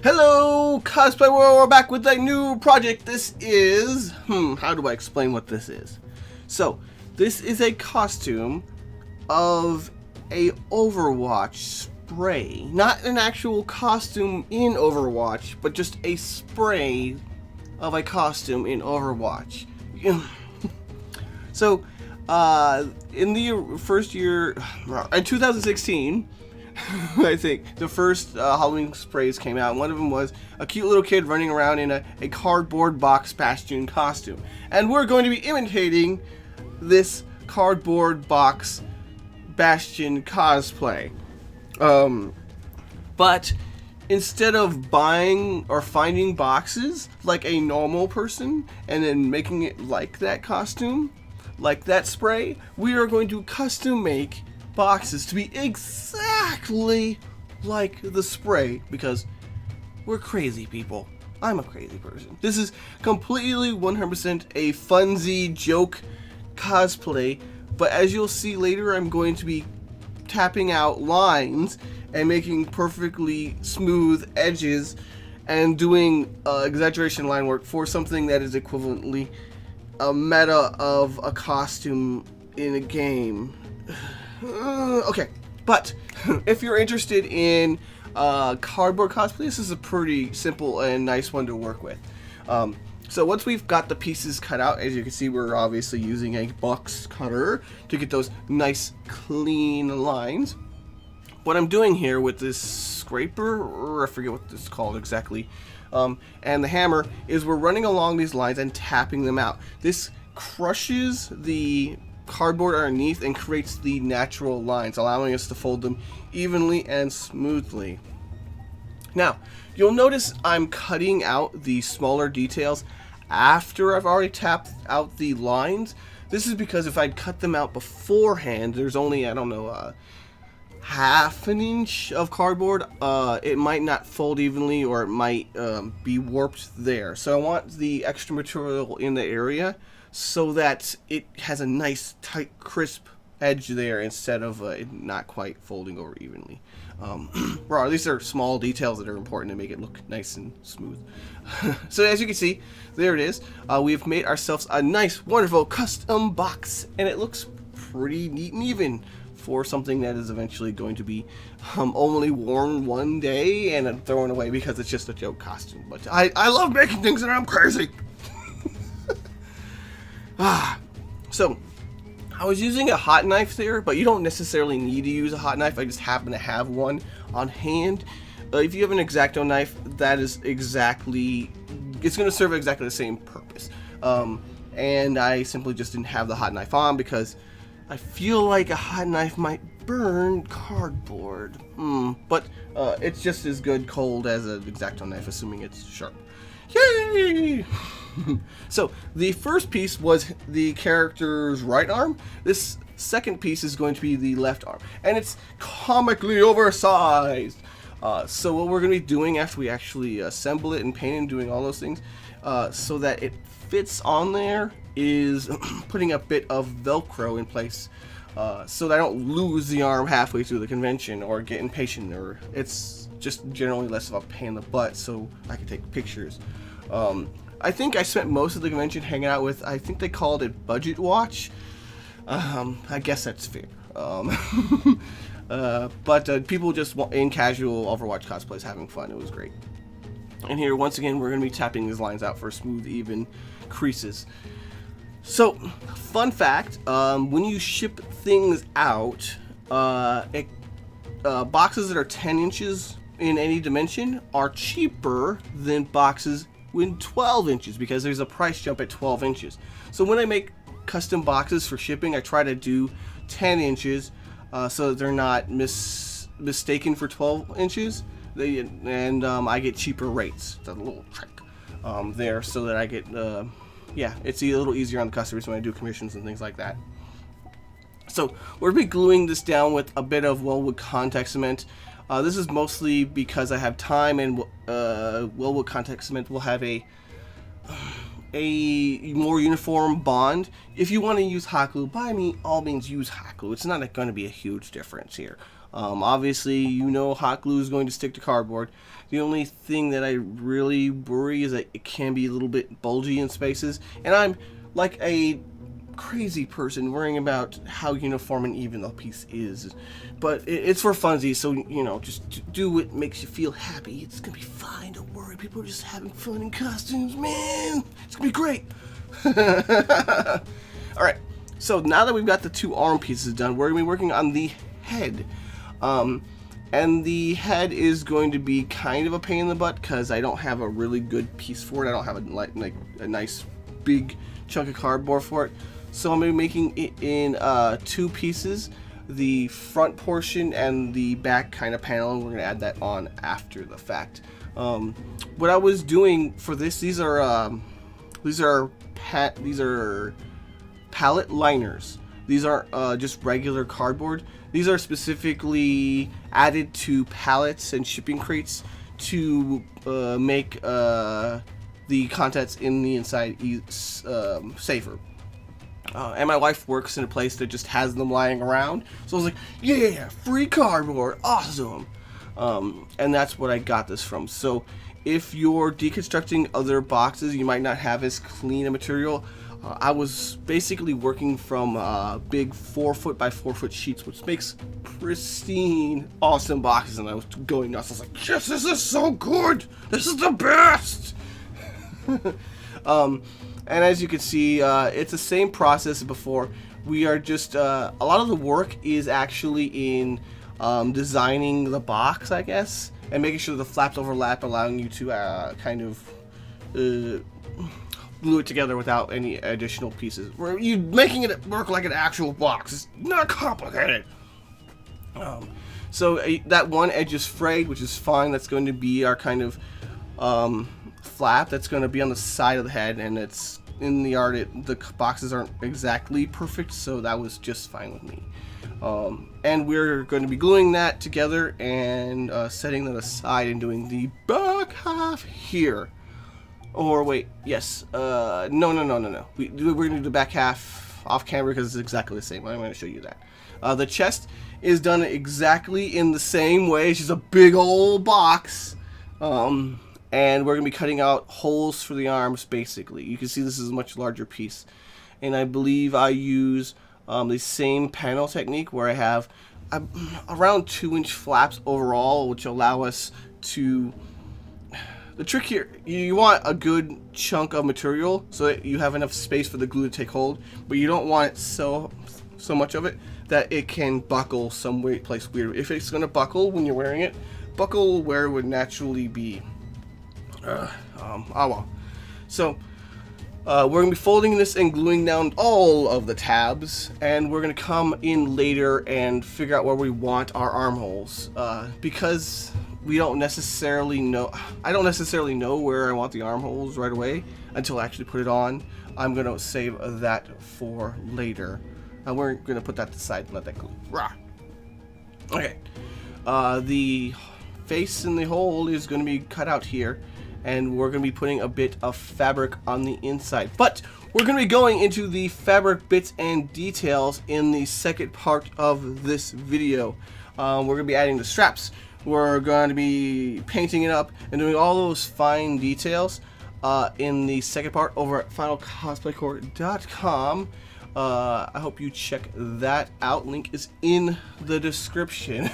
Hello, Cosplay World, we're back with a new project. This is, how do I explain what this is? So, this is a costume of a Overwatch spray. Not an actual costume in Overwatch, but just a spray of a costume in Overwatch. So, in the first year, in 2016, I think the first Halloween sprays came out. One of them was a cute little kid running around in a cardboard box Bastion costume. And we're going to be imitating this cardboard box Bastion cosplay. But instead of buying or finding boxes like a normal person and then making it like that costume, like that spray, we are going to custom make boxes to be exactly like the spray because we're crazy people. I'm a crazy person. This is completely 100% a funsy joke cosplay, but as you'll see later, I'm going to be tapping out lines and making perfectly smooth edges and doing exaggeration line work for something that is equivalently a meta of a costume in a game. Okay, but if you're interested in cardboard cosplay, this is a pretty simple and nice one to work with. So once we've got the pieces cut out, as you can see, we're obviously using a box cutter to get those nice clean lines. What I'm doing here with this scraper, or I forget what this is called exactly, and the hammer, is we're running along these lines and tapping them out. This crushes the cardboard underneath and creates the natural lines, allowing us to fold them evenly and smoothly. Now, you'll notice I'm cutting out the smaller details after I've already tapped out the lines. This is because if I'd cut them out beforehand, there's only, I don't know, half an inch of cardboard, it might not fold evenly or it might be warped there. So I want the extra material in the area so that it has a nice tight crisp edge there instead of it not quite folding over evenly. Or these are small details that are important to make it look nice and smooth. So as you can see, there it is. We've made ourselves a nice, wonderful custom box, and it looks pretty neat and even for something that is eventually going to be only worn one day and then thrown away because it's just a joke costume. But I love making things and I'm crazy. So I was using a hot knife there, but you don't necessarily need to use a hot knife. I just happen to have one on hand. If you have an X-Acto knife, that is exactly, it's going to serve exactly the same purpose. And I simply just didn't have the hot knife on because I feel like a hot knife might burn cardboard. But it's just as good cold as an X-Acto knife, assuming it's sharp. Yay! So the first piece was the character's right arm. This second piece is going to be the left arm, and it's comically oversized. So what we're going to be doing after we actually assemble it and paint it and doing all those things so that it fits on there is putting a bit of Velcro in place so that I don't lose the arm halfway through the convention or get impatient, or it's just generally less of a pain in the butt so I can take pictures. I think I spent most of the convention hanging out with, I think they called it Budget Watch. I guess that's fair. But people just in casual Overwatch cosplays having fun. It was great. And here, once again, we're going to be tapping these lines out for smooth, even creases. So, fun fact, when you ship things out, boxes that are 10 inches in any dimension are cheaper than boxes in 12 inches because there's a price jump at 12 inches. So when I make custom boxes for shipping, I try to do 10 inches so that they're not mistaken for 12 inches. I get cheaper rates. That's a little trick there so that I get, it's a little easier on the customers when I do commissions and things like that. So we're going to be gluing this down with a bit of Wellwood contact cement. This is mostly because I have time, and Wellwood contact cement will have a more uniform bond. If you want to use hot glue, by all means use hot glue. It's not going to be a huge difference here. Obviously, you know hot glue is going to stick to cardboard. The only thing that I really worry is that it can be a little bit bulgy in spaces, and I'm like a crazy person worrying about how uniform and even the piece is. But it's for funsies, so just do what makes you feel happy. It's gonna be fine, don't worry. People are just having fun in costumes, man. It's gonna be great. Alright, so now that we've got the 2 arm pieces done, we're gonna be working on the head. And the head is going to be kind of a pain in the butt because I don't have a really good piece for it. I don't have a nice big chunk of cardboard for it. So I'm going to be making it in 2 pieces, the front portion and the back kind of panel, and we're going to add that on after the fact. What I was doing for this, these are pallet liners. These aren't just regular cardboard. These are specifically added to pallets and shipping crates to make the contents in the inside safer. And my wife works in a place that just has them lying around, so I was like, yeah, free cardboard, awesome. And that's what I got this from. So if you're deconstructing other boxes, you might not have as clean a material. I was basically working from big 4-foot by 4-foot sheets, which makes pristine, awesome boxes, and I was going nuts. I was like, yes, this is so good! This is the best! And as you can see, it's the same process as before. We are just, a lot of the work is actually in designing the box, I guess, and making sure the flaps overlap, allowing you to kind of glue it together without any additional pieces. You making it work like an actual box. It's not complicated. So that one edge is frayed, which is fine. That's going to be our kind of flap that's going to be on the side of the head, and it's in the art. The boxes aren't exactly perfect, so that was just fine with me. And we're going to be gluing that together and setting that aside and doing the back half here. Or wait, yes, no. We're going to do the back half off camera because it's exactly the same. I'm going to show you that. The chest is done exactly in the same way. It's just a big old box. And we're going to be cutting out holes for the arms, basically. You can see this is a much larger piece. And I believe I use the same panel technique where I have around 2-inch flaps overall, which allow us to... The trick here, you want a good chunk of material so that you have enough space for the glue to take hold, but you don't want it so much of it that it can buckle some place weird. If it's going to buckle when you're wearing it, buckle where it would naturally be. Oh well. So we're going to be folding this and gluing down all of the tabs, and we're going to come in later and figure out where we want our armholes, because we don't necessarily know. I don't necessarily know where I want the armholes right away until I actually put it on. I'm going to save that for later. We're going to put that to the side and let that glue. Rah. Okay. The face in the hole is going to be cut out here, and we're going to be putting a bit of fabric on the inside. But we're going to be going into the fabric bits and details in the second part of this video. We're going to be adding the straps. We're going to be painting it up and doing all those fine details in the second part over at finalcosplaycore.com. I hope you check that out. Link is in the description.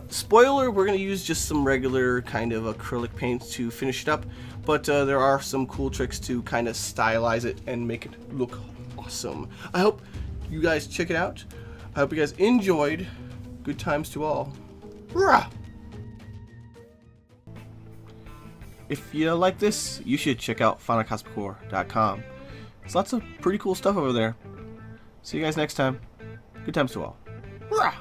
Spoiler, we're going to use just some regular kind of acrylic paint to finish it up, but there are some cool tricks to kind of stylize it and make it look awesome. I hope you guys check it out. I hope you guys enjoyed. Good times to all. Rah! If you like this, you should check out finalcosplaycore.com. There's lots of pretty cool stuff over there. See you guys next time. Good times to all. Rah!